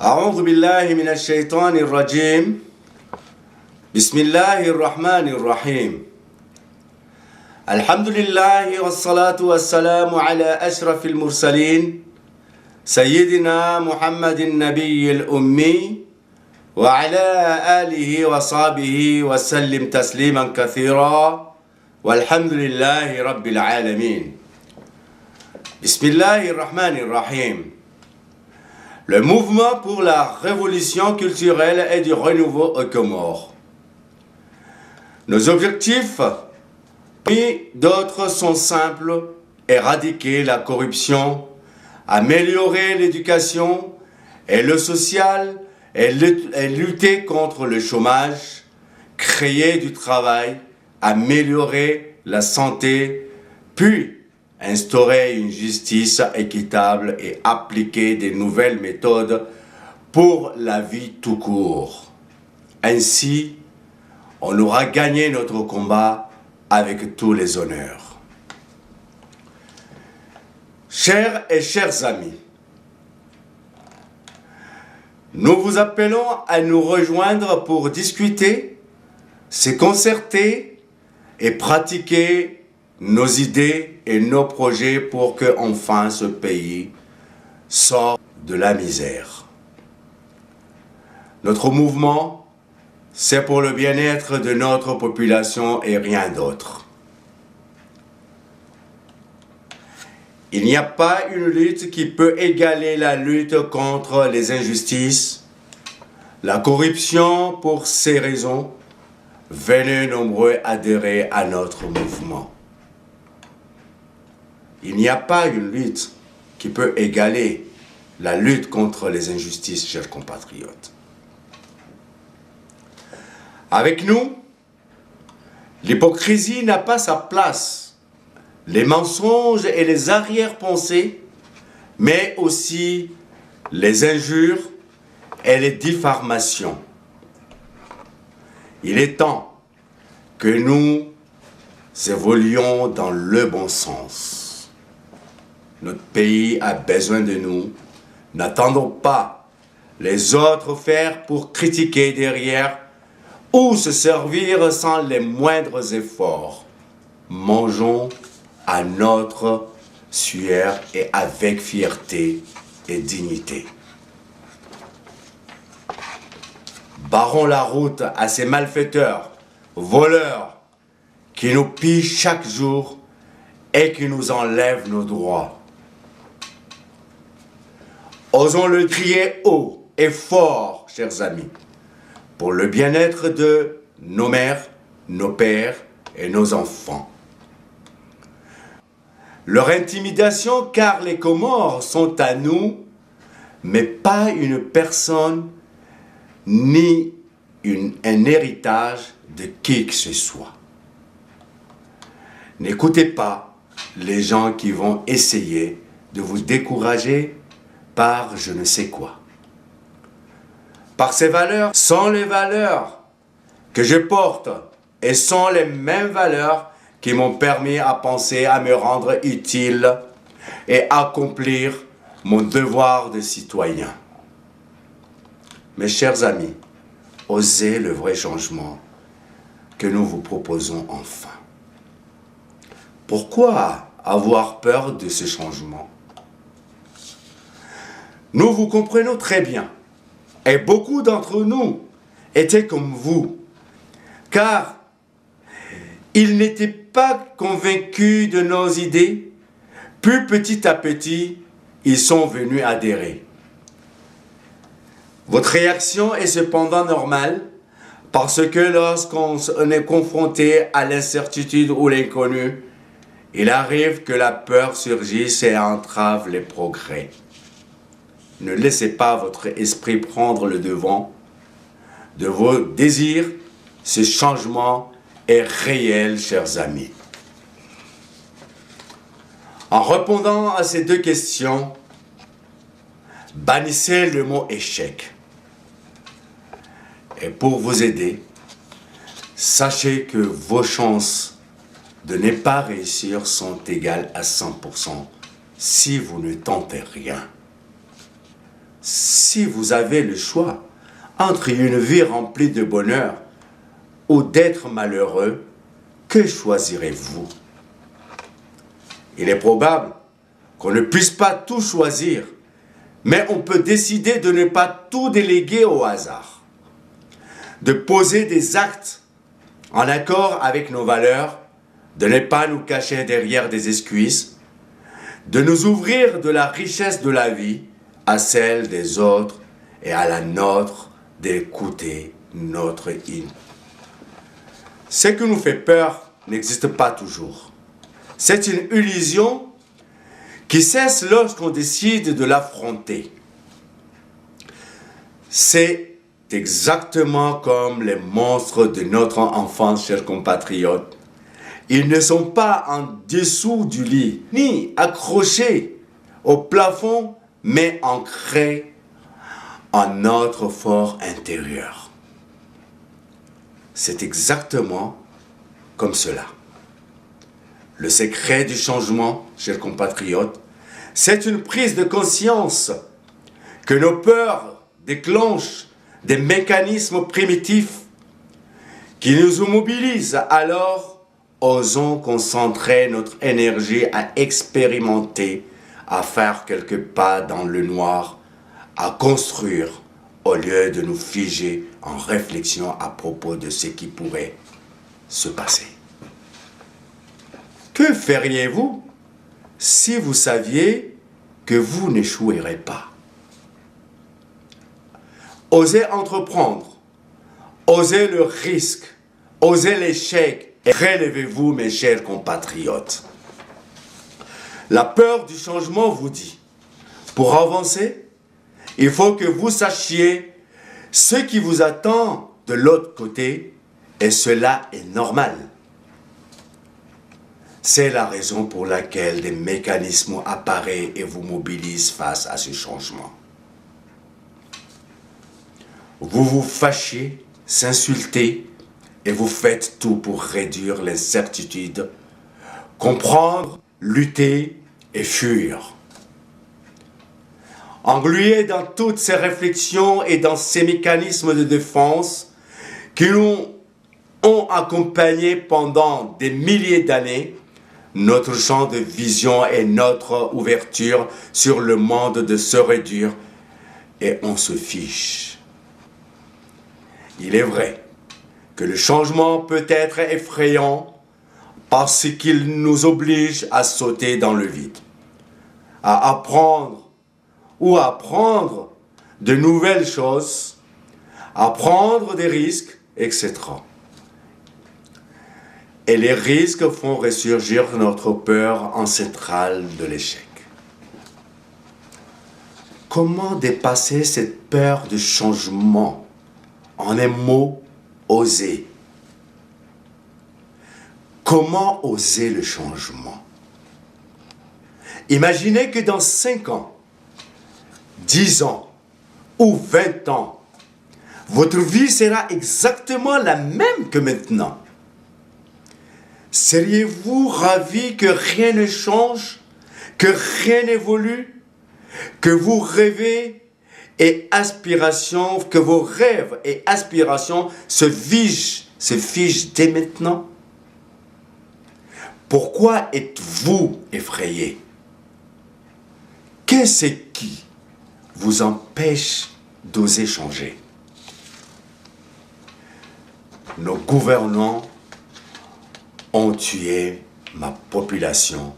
أعوذ بالله من الشيطان الرجيم بسم الله الرحمن الرحيم الحمد لله والصلاة والسلام على أشرف المرسلين سيدنا محمد النبي الأمي وعلى آله وصحبه وسلم تسليما كثيرا والحمد لله رب العالمين. بسم الله الرحمن الرحيم. Le mouvement pour la révolution culturelle et du renouveau aux Comores. Nos objectifs et d'autres sont simples: éradiquer la corruption, améliorer l'éducation et le social et lutter contre le chômage, créer du travail, améliorer la santé, puis instaurer une justice équitable et appliquer des nouvelles méthodes pour la vie tout court. Ainsi, on aura gagné notre combat avec tous les honneurs. Chers et chers amis, nous vous appelons à nous rejoindre pour discuter, se concerter et pratiquer nos idées et nos projets pour que enfin ce pays sorte de la misère. Notre mouvement, c'est pour le bien-être de notre population et rien d'autre. Il n'y a pas une lutte qui peut égaler la lutte contre les injustices, la corruption. Pour ces raisons, venez nombreux adhérer à notre mouvement. Il n'y a pas une lutte qui peut égaler la lutte contre les injustices, chers compatriotes. Avec nous, l'hypocrisie n'a pas sa place. Les mensonges et les arrière-pensées, mais aussi les injures et les diffamations. Il est temps que nous évoluions dans le bon sens. Notre pays a besoin de nous. N'attendons pas les autres faire pour critiquer derrière ou se servir sans les moindres efforts. Mangeons à notre sueur et avec fierté et dignité. Barrons la route à ces malfaiteurs, voleurs, qui nous pillent chaque jour et qui nous enlèvent nos droits. Osons le crier haut et fort, chers amis, pour le bien-être de nos mères, nos pères et nos enfants. Leur intimidation, car les Comores sont à nous, mais pas une personne ni un héritage de qui que ce soit. N'écoutez pas les gens qui vont essayer de vous décourager par je ne sais quoi. Par ces valeurs sont les valeurs que je porte et sont les mêmes valeurs qui m'ont permis à penser à me rendre utile et accomplir mon devoir de citoyen. Mes chers amis, osez le vrai changement que nous vous proposons enfin. Pourquoi avoir peur de ce changement? Nous vous comprenons très bien, et beaucoup d'entre nous étaient comme vous, car ils n'étaient pas convaincus de nos idées, puis petit à petit, ils sont venus adhérer. Votre réaction est cependant normale, parce que lorsqu'on est confronté à l'incertitude ou l'inconnu, il arrive que la peur surgisse et entrave les progrès. Ne laissez pas votre esprit prendre le devant de vos désirs. Ce changement est réel, chers amis. En répondant à ces deux questions, bannissez le mot échec. Et pour vous aider, sachez que vos chances de ne pas réussir sont égales à 100% si vous ne tentez rien. si vous avez le choix entre une vie remplie de bonheur ou d'être malheureux, que choisirez-vous? Il est probable qu'on ne puisse pas tout choisir, mais on peut décider de ne pas tout déléguer au hasard, de poser des actes en accord avec nos valeurs, de ne pas nous cacher derrière des excuses, de nous ouvrir de la richesse de la vie à celle des autres et à la nôtre d'écouter notre hymne. Ce qui nous fait peur n'existe pas toujours. C'est une illusion qui cesse lorsqu'on décide de l'affronter. C'est exactement comme les monstres de notre enfance, chers compatriotes. Ils ne sont pas en dessous du lit, ni accrochés au plafond, mais ancrés en notre fort intérieur. C'est exactement comme cela. Le secret du changement, chers compatriotes, c'est une prise de conscience que nos peurs déclenchent des mécanismes primitifs qui nous mobilisent. Alors, osons concentrer notre énergie à expérimenter, à faire quelques pas dans le noir, à construire, au lieu de nous figer en réflexion à propos de ce qui pourrait se passer. Que feriez-vous si vous saviez que vous n'échouerez pas? Osez entreprendre, osez le risque, osez l'échec et relevez-vous, mes chers compatriotes. La peur du changement vous dit, pour avancer, il faut que vous sachiez ce qui vous attend de l'autre côté et cela est normal. C'est la raison pour laquelle des mécanismes apparaissent et vous mobilisent face à ce changement. Vous vous fâchez, s'insultez et vous faites tout pour réduire l'incertitude, comprendre, lutter et fuir. Englués dans toutes ces réflexions et dans ces mécanismes de défense qui nous ont accompagnés pendant des milliers d'années, notre champ de vision et notre ouverture sur le monde de se réduire et on se fiche. Il est vrai que le changement peut être effrayant parce qu'il nous oblige à sauter dans le vide, à apprendre ou à apprendre de nouvelles choses, à prendre des risques, etc. Et les risques font ressurgir notre peur ancestrale de l'échec. Comment dépasser cette peur de changement? En un mot, oser. Comment oser le changement? Imaginez que dans 5 ans, 10 ans ou 20 ans, votre vie sera exactement la même que maintenant. Seriez-vous ravi que rien ne change, que rien n'évolue, que vous rêvez et aspirations, que vos rêves et aspirations se figent dès maintenant? Pourquoi êtes-vous effrayé? Qu'est-ce qui vous empêche d'oser changer? Nos gouvernants ont tué ma population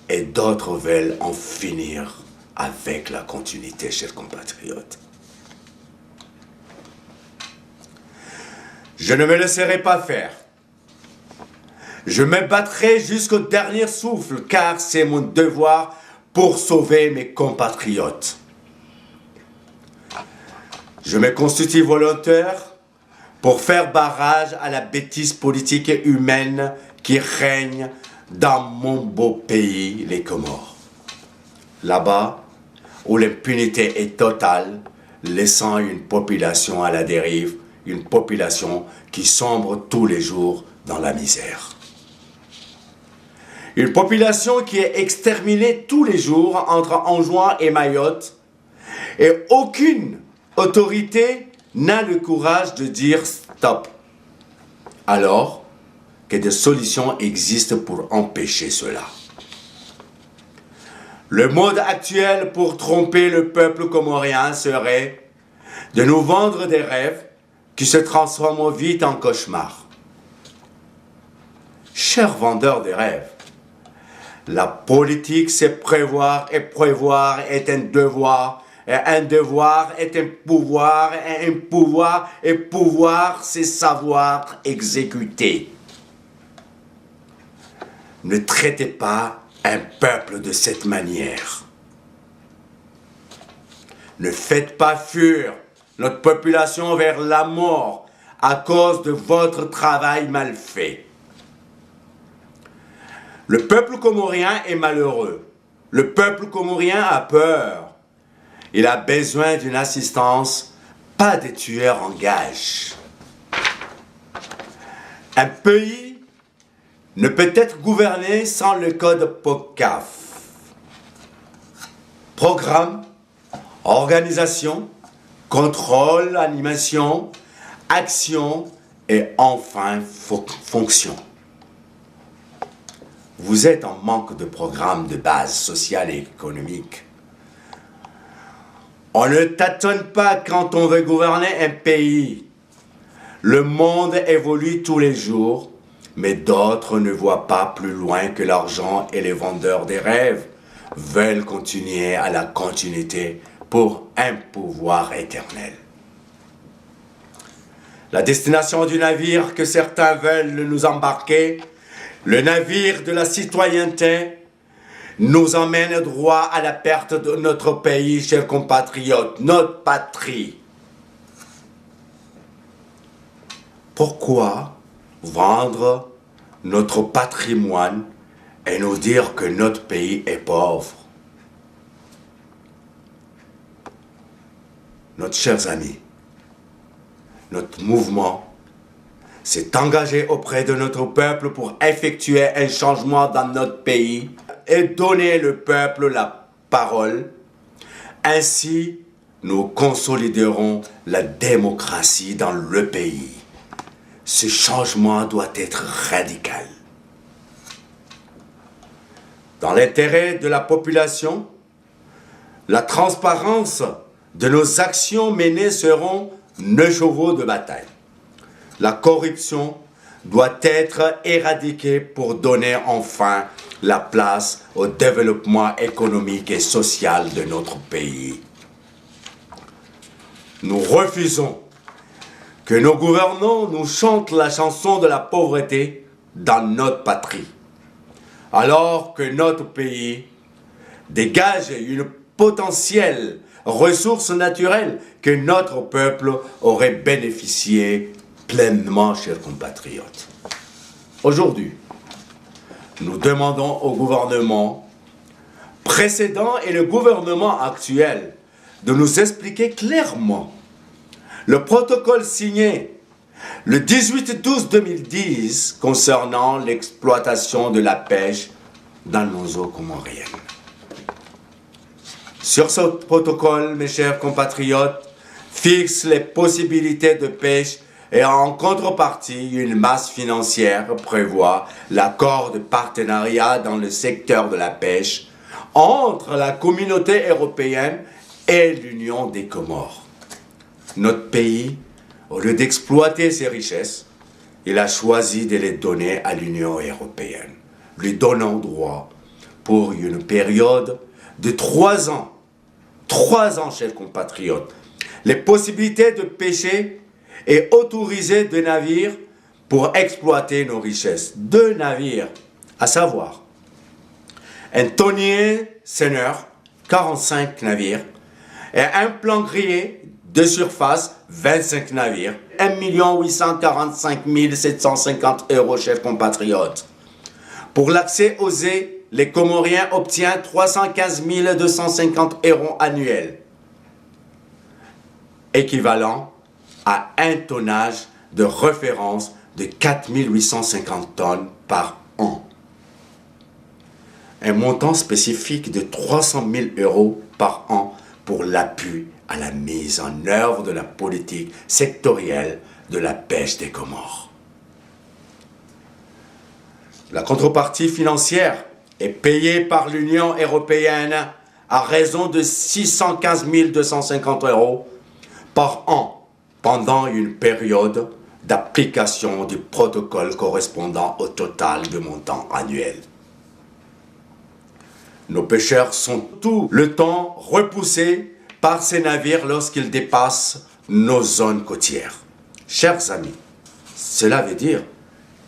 et d'autres veulent en finir avec la continuité, chers compatriotes. Je ne me laisserai pas faire. Je me battrai jusqu'au dernier souffle, car c'est mon devoir pour sauver mes compatriotes. Je me constitue volontaire pour faire barrage à la bêtise politique et humaine qui règne dans mon beau pays, les Comores. Là-bas, où l'impunité est totale, laissant une population à la dérive, une population qui sombre tous les jours dans la misère. Une population qui est exterminée tous les jours entre Anjouan et Mayotte Et aucune autorité n'a le courage de dire stop. Alors que des solutions existent pour empêcher cela. Le mode actuel pour tromper le peuple comorien serait de nous vendre des rêves qui se transforment vite en cauchemars. Chers vendeurs de rêves, la politique c'est prévoir et prévoir est un devoir. Et un devoir est un pouvoir, et un pouvoir, et pouvoir, c'est savoir exécuter. Ne traitez pas un peuple de cette manière. Ne faites pas fuir notre population vers la mort à cause de votre travail mal fait. Le peuple comorien est malheureux. Le peuple comorien a peur. Il a besoin d'une assistance, pas des tueurs en gage. Un pays ne peut être gouverné sans le code POCAF. Programme, organisation, contrôle, animation, action et enfin fonction. Vous êtes en manque de programme de base sociale et économique. On ne tâtonne pas quand on veut gouverner un pays. Le monde évolue tous les jours, mais d'autres ne voient pas plus loin que l'argent et les vendeurs des rêves veulent continuer à la continuité pour un pouvoir éternel. La destination du navire que certains veulent nous embarquer, le navire de la citoyenneté, nous emmène droit à la perte de notre pays, chers compatriotes, notre patrie. Pourquoi vendre notre patrimoine et nous dire que notre pays est pauvre? Notre chers amis, notre mouvement s'est engagé auprès de notre peuple pour effectuer un changement dans notre pays et donner le peuple la parole. Ainsi, nous consoliderons la démocratie dans le pays. Ce changement doit être radical. Dans l'intérêt de la population, la transparence de nos actions menées seront nos chevaux de bataille. La corruption doit être éradiquée pour donner enfin la place au développement économique et social de notre pays. Nous refusons que nos gouvernants nous chantent la chanson de la pauvreté dans notre patrie, alors que notre pays dégage une potentielle ressource naturelle que notre peuple aurait bénéficié pleinement, chers compatriotes. Aujourd'hui, nous demandons au gouvernement précédent et le gouvernement actuel de nous expliquer clairement le protocole signé le 18-12-2010 concernant l'exploitation de la pêche dans nos eaux comoriennes. Sur ce protocole, mes chers compatriotes, fixe les possibilités de pêche et en contrepartie, une masse financière prévoit l'accord de partenariat dans le secteur de la pêche entre la communauté européenne et l'Union des Comores. Notre pays, au lieu d'exploiter ses richesses, il a choisi de les donner à l'Union européenne, lui donnant droit pour une période de 3 ans. 3 ans, chers compatriotes. Les possibilités de pêcher et autoriser des navires pour exploiter nos richesses. 2 navires, à savoir un tonnier seineur, 45 navires, et un plan grillé de surface, 25 navires. 1 845 750 €, chers compatriotes. Pour l'accès aux ais, les Comoriens obtiennent 315 250 € annuels, équivalent à un tonnage de référence de 4 850 tonnes par an. Un montant spécifique de 300 000 € par an pour l'appui à la mise en œuvre de la politique sectorielle de la pêche des Comores. La contrepartie financière est payée par l'Union européenne à raison de 615 250 € par an pendant une période d'application du protocole correspondant au total de montant annuel. Nos pêcheurs sont tout le temps repoussés par ces navires lorsqu'ils dépassent nos zones côtières. Chers amis, cela veut dire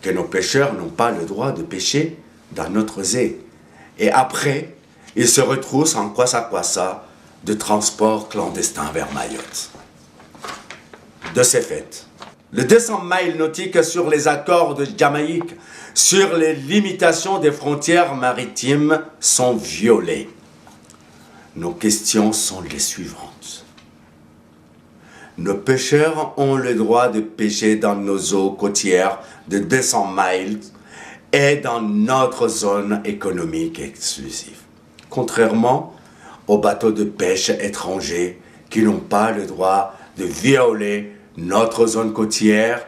que nos pêcheurs n'ont pas le droit de pêcher dans notre zé. Et après, ils se retroussent en kwassa-kwassa de transport clandestin vers Mayotte. De ces faits, le 200 miles nautiques sur les accords de Jamaïque sur les limitations des frontières maritimes sont violés. Nos questions sont les suivantes. Nos pêcheurs ont le droit de pêcher dans nos eaux côtières de 200 miles et dans notre zone économique exclusive, contrairement aux bateaux de pêche étrangers qui n'ont pas le droit de violer notre zone côtière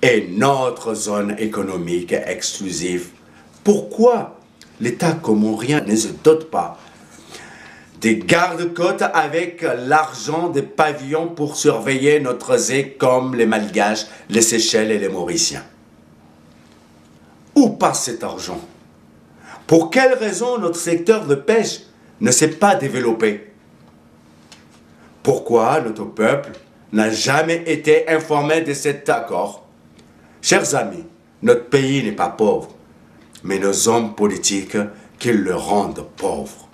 et notre zone économique exclusive. Pourquoi l'État comorien ne se dote pas des gardes-côtes avec l'argent des pavillons pour surveiller notre zé comme les Malgaches, les Seychelles et les Mauriciens? Où passe cet argent? Pour quelle raison notre secteur de pêche ne s'est pas développé? Pourquoi notre peuple n'a jamais été informé de cet accord? Chers amis, notre pays n'est pas pauvre, mais nos hommes politiques qui le rendent pauvre.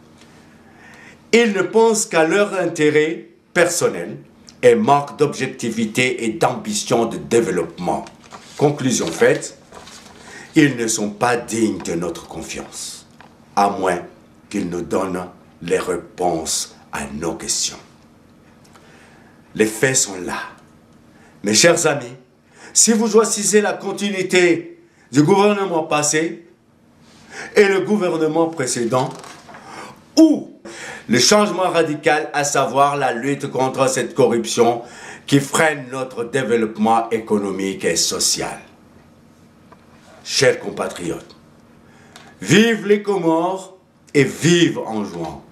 Ils ne pensent qu'à leur intérêt personnel et manquent d'objectivité et d'ambition de développement. Conclusion faite, ils ne sont pas dignes de notre confiance, à moins qu'ils nous donnent les réponses à nos questions. Les faits sont là. Mes chers amis, si vous choisissez la continuité du gouvernement passé et le gouvernement précédent, ou le changement radical, à savoir la lutte contre cette corruption qui freine notre développement économique et social. Chers compatriotes, vive les Comores et vive Anjouan.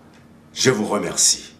Je vous remercie.